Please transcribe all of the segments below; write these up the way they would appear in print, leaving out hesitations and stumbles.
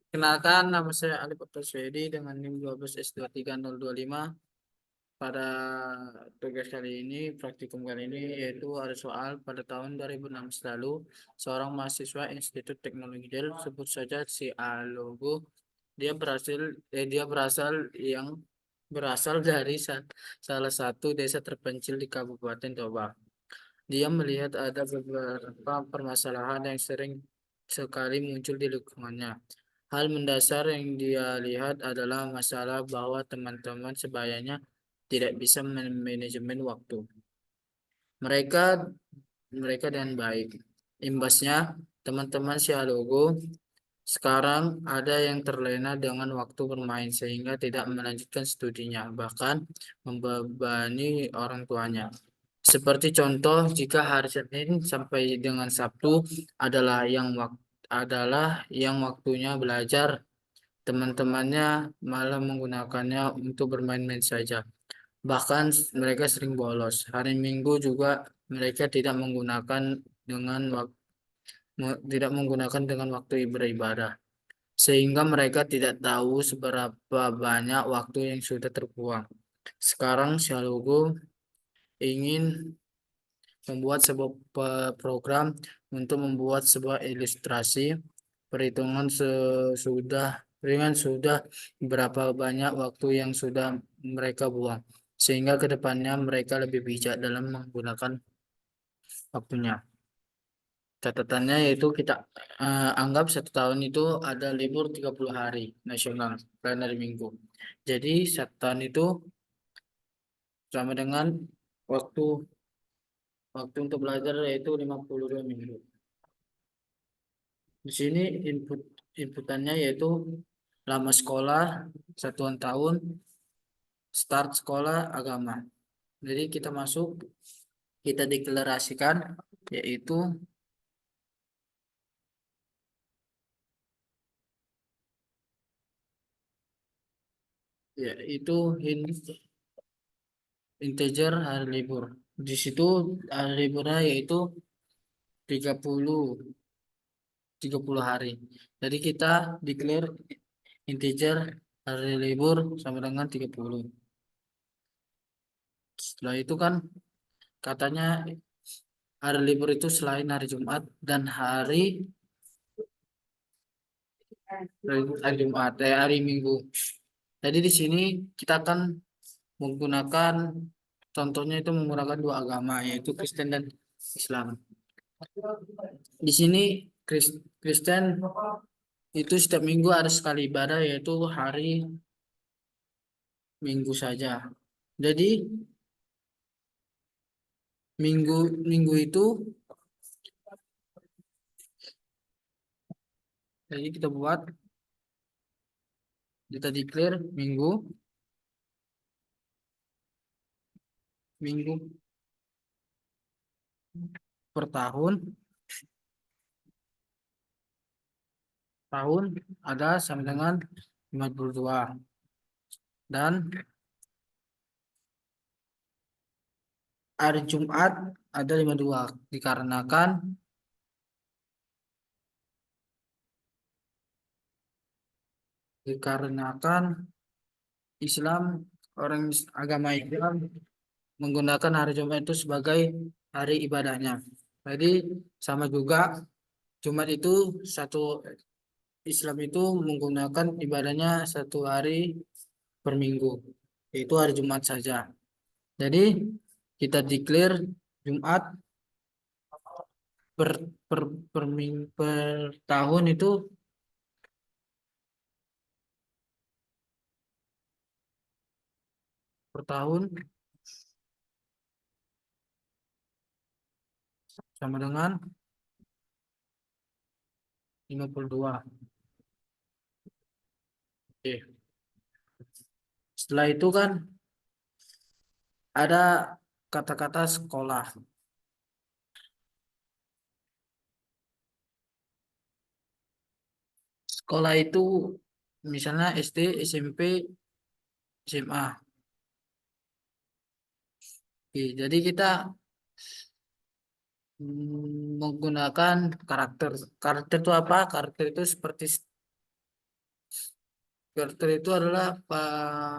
Kenalkan, nama saya Alif Abdul Syedi dengan NIM 12S23025. Pada tugas kali ini, praktikum kali ini, yaitu ada soal pada tahun 2006 lalu, seorang mahasiswa Institut Teknologi Dell, sebut saja si Alogo, dia berasal dari salah satu desa terpencil di Kabupaten Toba. Dia melihat ada beberapa permasalahan yang sering sekali muncul di lingkungannya. Hal mendasar yang dia lihat adalah masalah bahwa teman-teman sebayanya tidak bisa manajemen waktu mereka mereka dengan baik. Imbasnya, teman-teman Sialogo sekarang ada yang terlena dengan waktu bermain sehingga tidak melanjutkan studinya, bahkan membebani orang tuanya. Seperti contoh, jika hari Senin sampai dengan Sabtu adalah yang waktunya belajar, teman-temannya malah menggunakannya untuk bermain-main saja. Bahkan mereka sering bolos. Hari Minggu juga mereka tidak menggunakan dengan waktu beribadah, sehingga mereka tidak tahu seberapa banyak waktu yang sudah terbuang. Sekarang Syalugo ingin membuat sebuah program untuk membuat sebuah ilustrasi perhitungan sudah berapa banyak waktu yang sudah mereka buang, sehingga kedepannya mereka lebih bijak dalam menggunakan waktunya. Catatannya yaitu kita anggap satu tahun itu ada libur 30 hari nasional selain hari Minggu. Jadi satu tahun itu sama dengan waktu waktu untuk belajar yaitu 52 minggu. Di sini inputannya yaitu lama sekolah, satuan tahun, start sekolah, agama. Jadi kita deklarasikan yaitu yaitu integer hari libur. Di situ hari liburnya yaitu 30 30 hari. Jadi kita declare integer hari libur sama dengan 30. Setelah itu kan katanya hari libur itu selain hari Jumat dan hari Minggu. Jadi di sini kita akan menggunakan contohnya itu menggunakan dua agama yaitu Kristen dan Islam. Di sini Kristen itu setiap minggu ada sekali ibadah yaitu hari Minggu saja. Jadi minggu minggu itu jadi kita declare minggu per tahun ada sama dengan 52 dan hari Jumat ada 52 dikarenakan Islam agama Islam menggunakan hari Jumat itu sebagai hari ibadahnya. Jadi sama juga Jumat itu Islam itu menggunakan ibadahnya satu hari per minggu, yaitu hari Jumat saja. Jadi kita declare Jumat per per per tahun itu per tahun sama dengan 52. Oke. Setelah itu kan ada kata-kata sekolah. Sekolah itu misalnya SD, SMP, SMA. Oke, jadi kita Menggunakan karakter. Karakter itu apa? Karakter itu adalah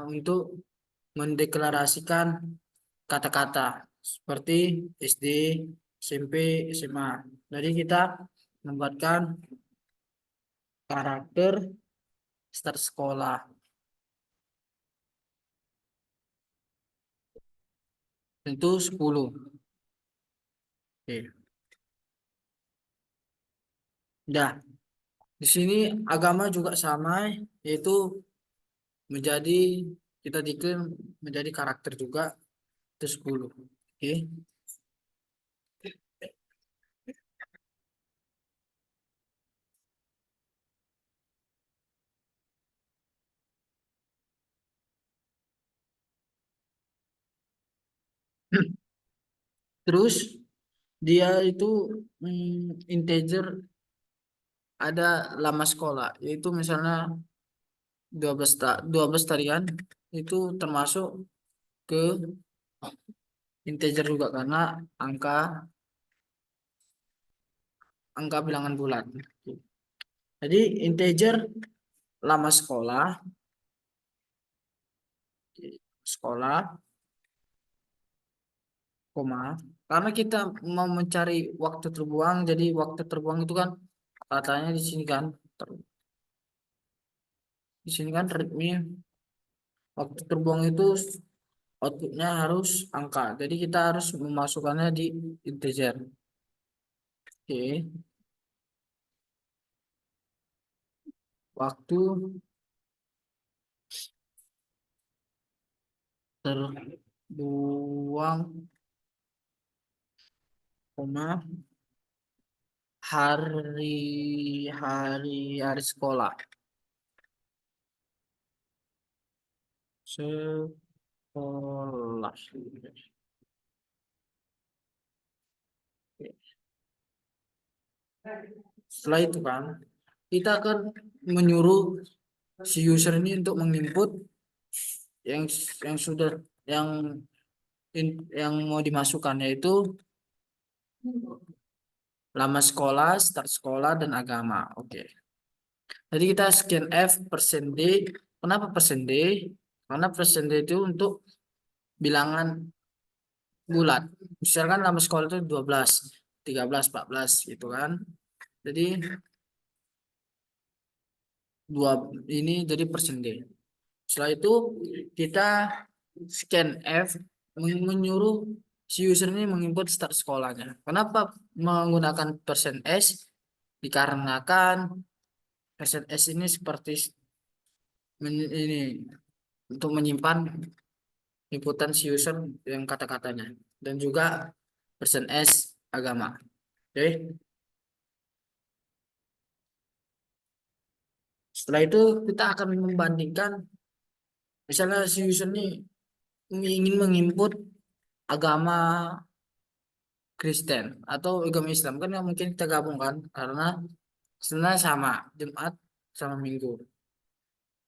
untuk mendeklarasikan kata-kata seperti SD, SMP, SMA. Jadi kita membuatkan karakter start sekolah. Itu 10. Oke. Dah, di sini agama juga sama, yaitu menjadi kita diklaim menjadi karakter juga itu 10. Oke. Terus dia itu integer ada lama sekolah, yaitu misalnya 12 tarian itu termasuk ke integer juga karena angka angka bilangan bulan. Jadi integer lama sekolah, koma, karena kita mau mencari waktu terbuang, jadi waktu terbuang itu kan katanya di sini kan, di sini kan waktu terbuang itu outputnya harus angka, jadi kita harus memasukkannya di integer. Oke, waktu terbuang, koma, hari sekolah, sekolah. Setelah itu kan kita akan menyuruh si user ini untuk menginput yang yang sudah yang yang mau dimasukkan, yaitu lama sekolah, start sekolah, dan agama. Oke. Jadi kita scan F persen D. Kenapa persen D? Karena persen D itu untuk bilangan bulat. Misalkan lama sekolah itu 12, 13, 14 gitu kan. Jadi dua ini jadi persen D. Setelah itu kita scan F menyuruh si user ini menginput start sekolahnya. Kenapa menggunakan persen %S? Dikarenakan persen %S ini seperti ini untuk menyimpan inputan si user yang kata-katanya, dan juga persen %S agama. Oke. Setelah itu kita akan membandingkan, misalnya si user ini ingin menginput agama Kristen atau agama Islam, kan nggak mungkin kita gabungkan karena sebenarnya sama, Jumat sama Minggu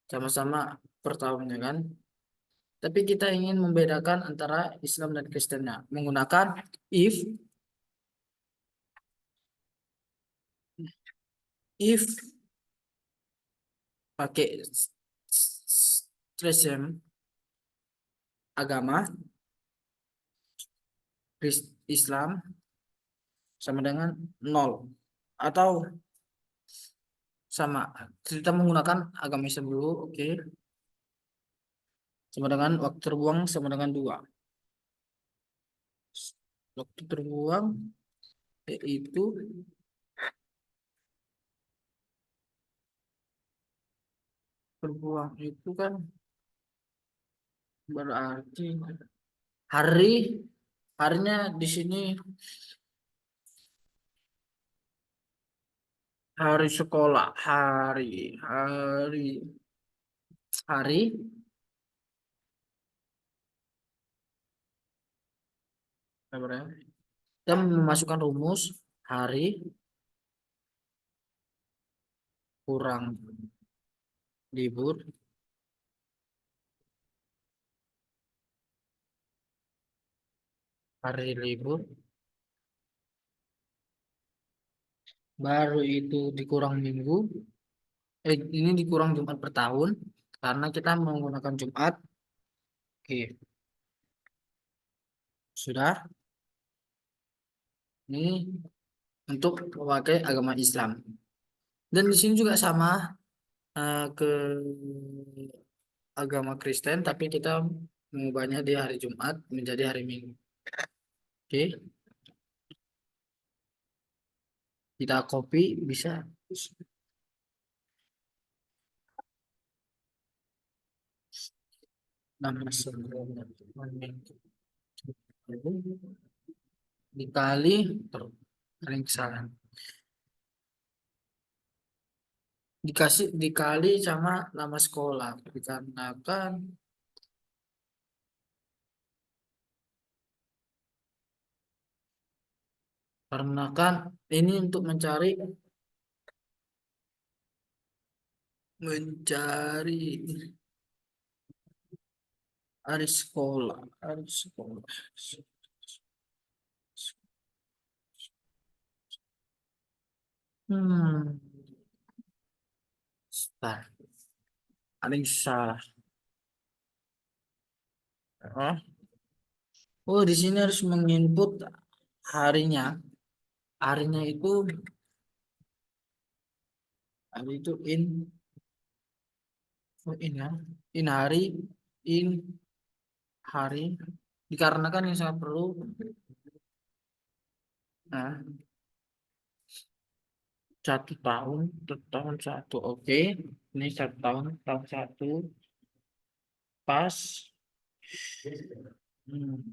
sama-sama per tahunnya kan, tapi kita ingin membedakan antara Islam dan Kristennya menggunakan if pakai stresem agama Islam sama dengan nol, atau sama kita menggunakan agama Islam dulu. Oke, sama dengan waktu terbuang sama dengan 2. Waktu terbuang yaitu terbuang itu kan berarti hari harinya di sini hari sekolah, hari hari apa ya? Kita memasukkan rumus hari kurang libur, hari libur baru itu dikurang minggu, ini dikurang Jumat per tahun, karena kita menggunakan Jumat. Oke, sudah. Ini untuk memakai agama Islam. Dan di sini juga sama, ke agama Kristen, tapi kita mengubahnya di hari Jumat menjadi hari Minggu. Oke, kita copy bisa. Nama sebelumnya dikali terus ada kesalahan, dikasih dikali sama nama sekolah, dikarenakan ini untuk mencari hari sekolah. Hmm, Bentar. Ada yang salah. Oh, oh, di sini harus menginput harinya. Harinya itu hari itu in ya. In hari, in hari. Dikarenakan yang sangat perlu. Nah, 1 tahun, tahun satu. Oke, ini 1 tahun, tahun satu. Pas. Hmm.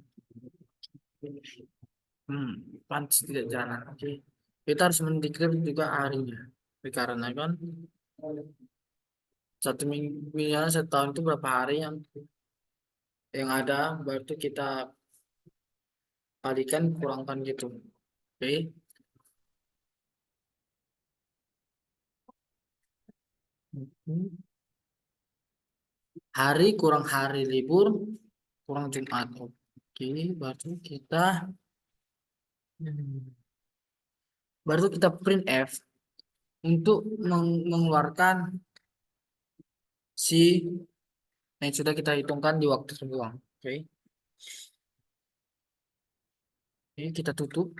Hmm, Pantas tidak jalan. Oke. Kita harus mendeklar juga harinya. Dikarenakan 1 minggu ya, 1 tahun itu berapa hari yang ada, berarti kita kalikan kurangkan gitu. Oke. Hari kurang hari libur kurang Jumat. Oke, berarti kita hmm, baru kita print F untuk mengeluarkan si yang sudah kita hitungkan di waktu terbuang. Oke. Oke, kita tutup.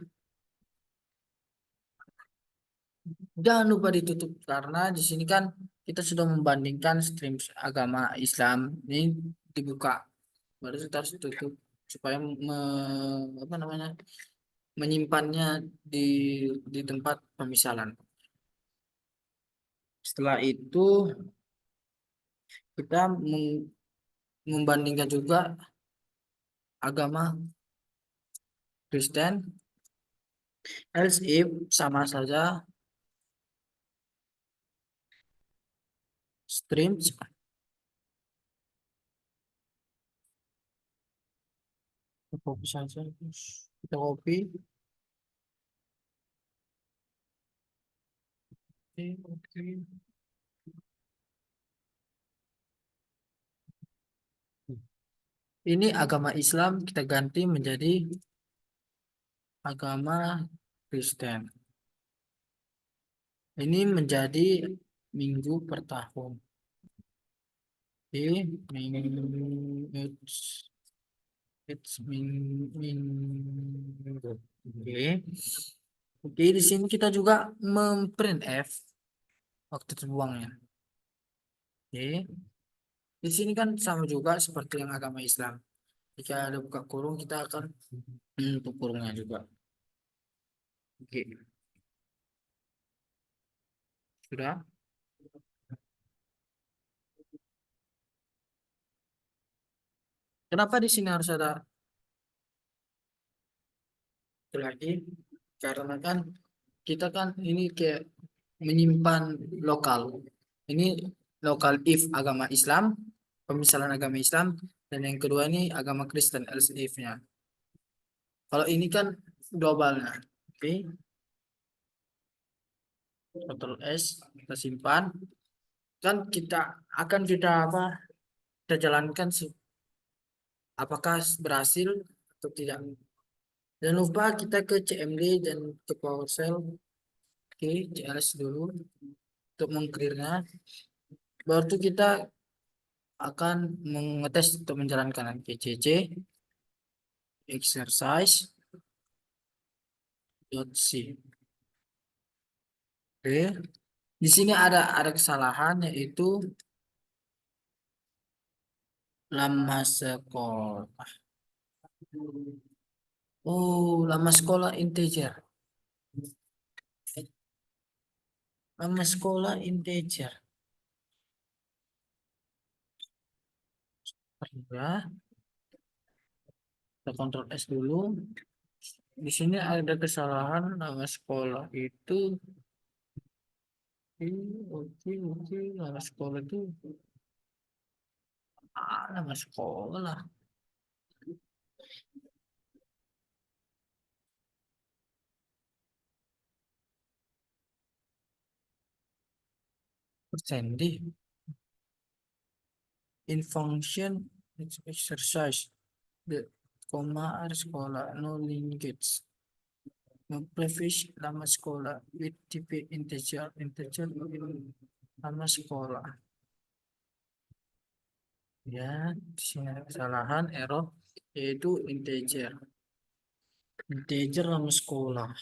Jangan lupa ditutup karena di sini kan kita sudah membandingkan stream agama Islam ini dibuka. Baru kita harus tutup supaya apa namanya, menyimpannya di tempat pemisalan. Setelah itu kita membandingkan juga agama Kristen, else if sama saja streams. Kita copy saja, kita copy. Oke, oke. Ini agama Islam kita ganti menjadi agama Kristen. Ini menjadi minggu per tahun. Oke, minggu. Oke. Oke, di sini kita juga memprint F waktu terbuangnya. Oke. Di sini kan sama juga seperti yang agama Islam. Jika ada buka kurung, kita akan menutup kurungnya juga. Oke, sudah. Kenapa di sini harus ada itu lagi? Karena kan kita kan ini kayak menyimpan lokal. Ini lokal if agama Islam, pemisalan agama Islam, dan yang kedua ini agama Kristen else if-nya. Kalau ini kan globalnya. Oke, Ctrl S kita simpan. Kan kita apa? Kita jalankan apakah berhasil atau tidak. Jangan lupa kita ke CMD dan ke PowerShell. Oke, CLS dulu untuk mengclearnya. Baru kita akan mengetes untuk menjalankan PCC exercise .c. Oke, di sini ada kesalahan yaitu lama sekolah. Oh, lama sekolah integer. Lama sekolah integer. Ya, kita kontrol S dulu. Di sini ada kesalahan nama sekolah itu. Oke, nama sekolah itu nama sekolah. Persendi in function exercise the koma ada sekolah no linkage no preface nama sekolah with type integer nama sekolah. Ya, di sini ada kesalahan error yaitu integer nama sekolah.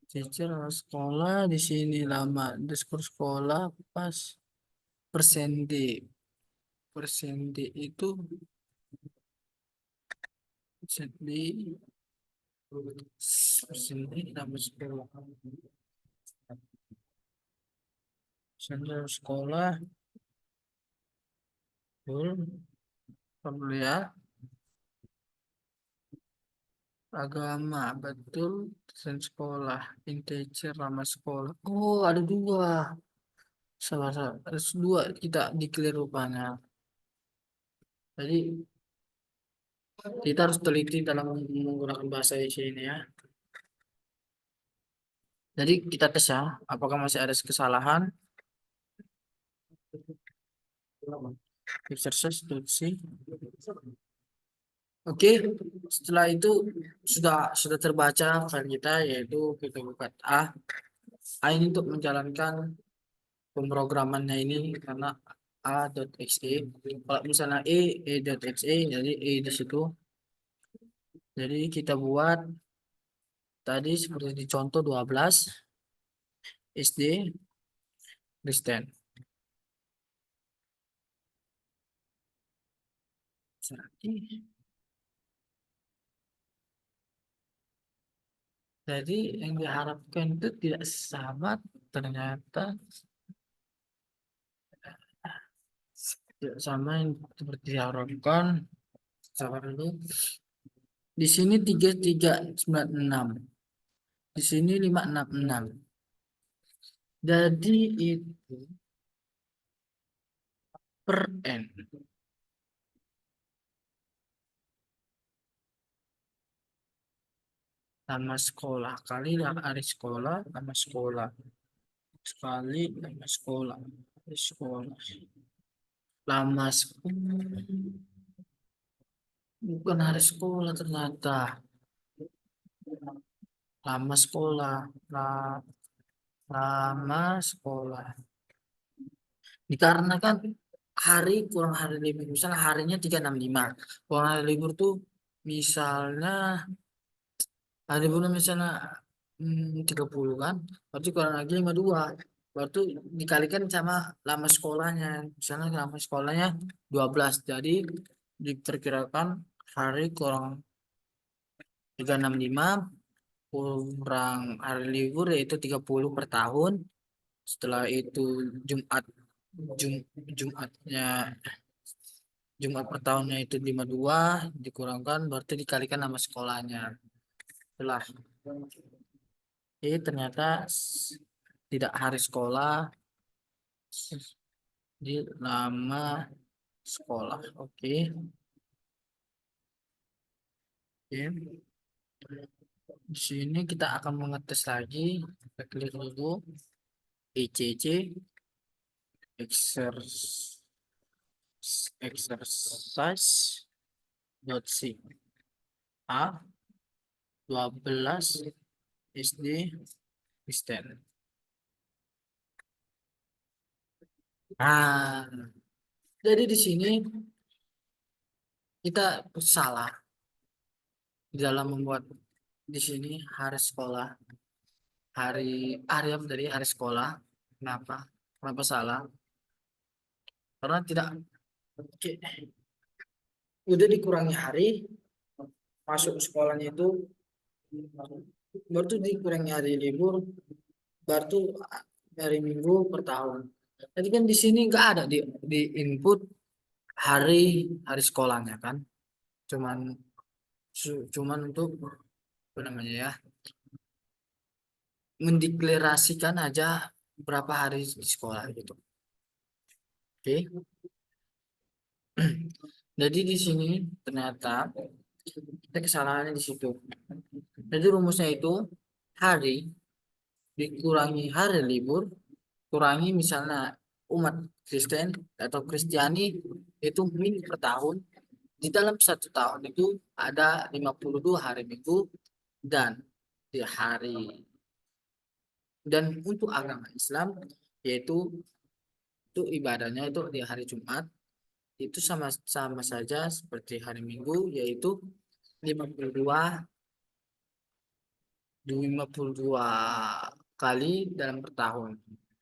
Integer nama sekolah di sini lama underscore sekolah pas persen D. Persen D itu persen D persen D nama sekolah. Persen D sekolah. Betul, ya. Agama betul, dan sekolah integer nama sekolah. Oh, ada dua. Salah harus dua kita declare rupanya. Jadi kita harus teliti dalam menggunakan bahasa ini ya. Jadi kita tes ya, apakah masih ada kesalahan? Exercise.c. Oke, setelah itu sudah terbaca file kita yaitu kita buka A. A ini untuk menjalankan pemrogramannya ini karena a.exe. Kalau misalnya e.exe, jadi e di situ. Jadi kita buat tadi seperti di contoh 12 SD Kristen. Jadi yang diharapkan itu tidak sama, ternyata tidak sama yang seperti diharapkan. Sabar dulu. Di sini 3396. Di sini 566. Jadi itu per N. Nama sekolah kali hari sekolah, nama sekolah sekali nama sekolah, hari sekolah, lama sekolah, bukan hari sekolah ternyata, lama sekolah, lama sekolah. Dikarenakan hari kurang hari libur, misalnya harinya 365, kurang hari libur tuh misalnya hari libur misalnya 30 kan, berarti kurang lagi 52. Berarti dikalikan sama lama sekolahnya. Misalnya lama sekolahnya 12. Jadi diperkirakan hari kurang 365 kurang hari libur yaitu 30 per tahun. Setelah itu Jumat Jum, Jumatnya Jumat per tahunnya itu 52 dikurangkan berarti dikalikan sama sekolahnya. Setelah ternyata tidak hari sekolah di lama sekolah. Oke. Oke. Di sini kita akan mengetes lagi. Kita klik dulu ECC exercise.c A 12 SD Kristen. Nah, jadi di sini kita salah dalam membuat di sini hari sekolah, hari hari apa tadi hari sekolah. Kenapa? Kenapa salah? Karena tidak oke, udah dikurangi hari masuk sekolahnya itu baru tuh dikurangi hari libur baru tuh hari Minggu per tahun. Jadi kan di sini nggak ada di input hari hari sekolahnya kan. Cuman cuman untuk apa namanya ya mendeklarasikan aja berapa hari di sekolah gitu. Oke. Jadi di sini ternyata kita kesalahannya di situ. Jadi rumusnya itu hari dikurangi hari libur, kurangi misalnya umat Kristen atau Kristiani itu minggu per tahun. Di dalam satu tahun itu ada 52 hari minggu dan di hari dan untuk agama Islam yaitu itu ibadahnya itu di hari Jumat itu sama sama saja seperti hari Minggu yaitu 52 52 kali dalam per tahun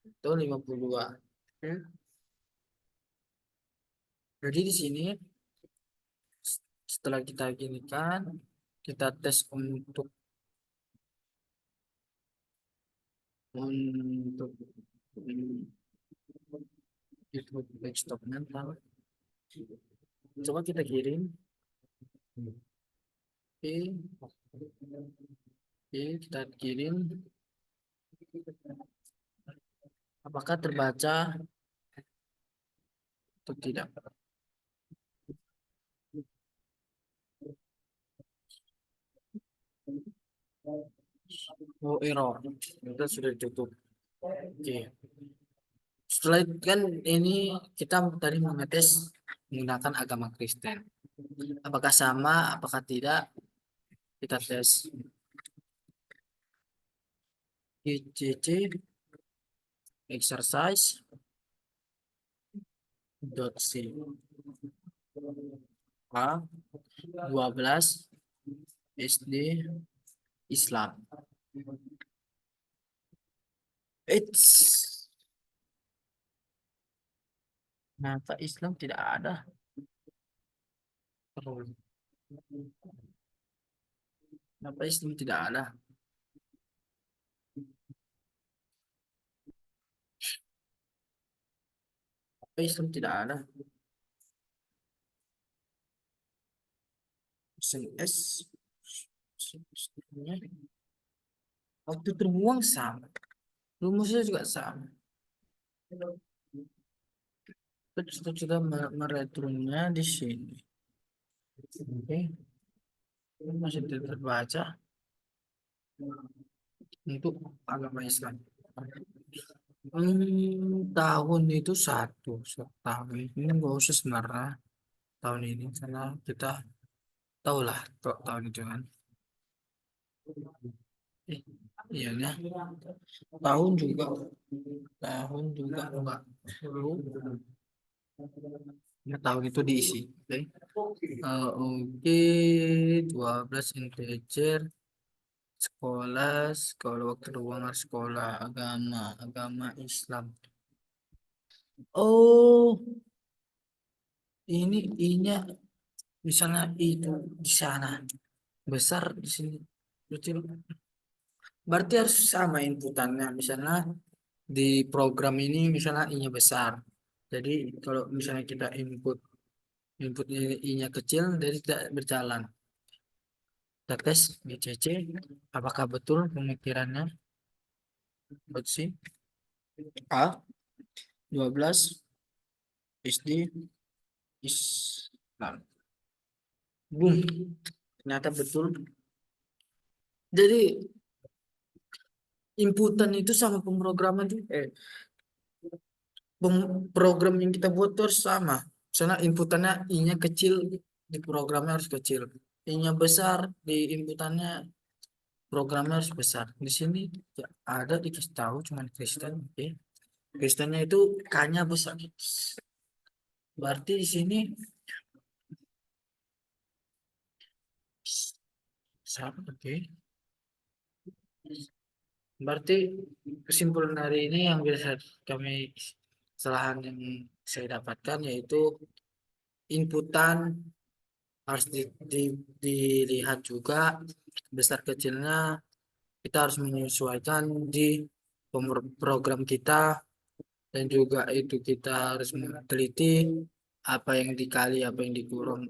itu 52. Oke. Jadi di sini setelah kita gini kan kita tes untuk itu desktop mental. Coba kita kirim. Oke, oke, kita kirim. Apakah terbaca atau tidak? Oh, error. Kita sudah ditutup. Oke. Setelah itu kan ini kita tadi mengetes menggunakan agama Kristen. Apakah sama, apakah tidak? Kita tes ICC exercise dot c a 12 SD Islam. It's Kenapa Islam tidak ada? Terus. Kenapa Islam tidak ada? Kenapa Islam tidak ada? S waktu terbuang sama. Rumusnya juga sama. Kita sudah mereturnya di sini. Oke, masih tidak terbaca untuk agama Islam. Tahun itu tahun ini nggak usah sebenarnya tahun ini karena kita tahulah tahun itu kan. Eh, iya ya. Tahun juga enggak perlu. Ya, tahun itu diisi. Oke. Oke, 12 integer sekolah, sekolah waktu luang sekolah agama Islam. Oh, ini I-nya misalnya itu di sana besar di sini kecil. Berarti harus sama inputannya. Misalnya di program ini misalnya I-nya besar. Jadi kalau misalnya kita input I-nya kecil, jadi tidak berjalan. Kita tes BCC, apakah betul pemikirannya? Opsi A 12 SD Islam. Boom, ternyata betul. Jadi inputan itu sama pemrograman itu program yang kita buat tuh harus sama. Misalnya inputannya I-nya kecil di programnya harus kecil. I-nya besar di inputannya programnya harus besar. Di sini ya, ada dikasih tahu cuman Kristen, oke. Kristennya itu K-nya besar. Berarti di sini sama, oke. Berarti kesimpulan hari ini yang bisa kami kesalahan yang saya dapatkan yaitu inputan harus dilihat juga besar kecilnya, kita harus menyesuaikan di program kita, dan juga itu kita harus meneliti apa yang dikali, apa yang dikurang,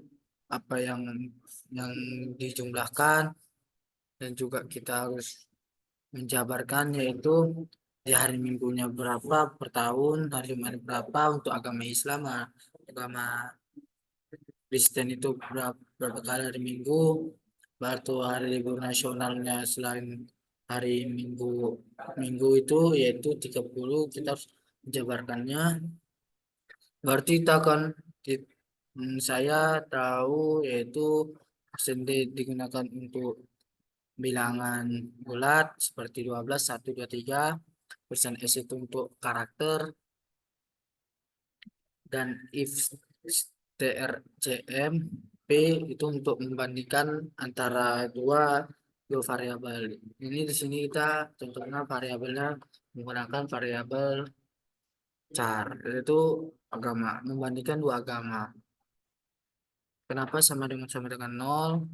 apa yang dijumlahkan, dan juga kita harus menjabarkan yaitu di hari minggunya berapa per tahun, hari Jumat berapa untuk agama Islam, agama Kristen itu berapa kali hari Minggu, baru hari libur nasionalnya selain hari Minggu Minggu itu yaitu 30, kita harus menjabarkannya. Berarti kita akan saya tahu yaitu persen digunakan untuk bilangan bulat seperti 12, 1, 2, 3. Persen S itu untuk karakter, dan if strcm p itu untuk membandingkan antara dua variabel. Ini di sini kita contohnya variabelnya menggunakan variabel char, yaitu agama, membandingkan dua agama. Kenapa sama dengan nol?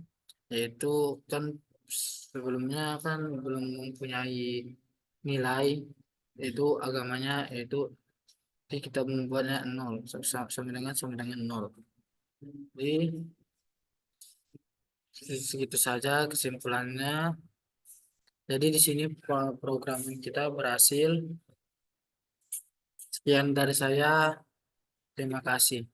Yaitu kan sebelumnya kan belum mempunyai nilai, yaitu agamanya, yaitu jadi kita membuatnya nol, sama dengan nol. Jadi segitu saja kesimpulannya. Jadi di sini program kita berhasil. Sekian dari saya. Terima kasih.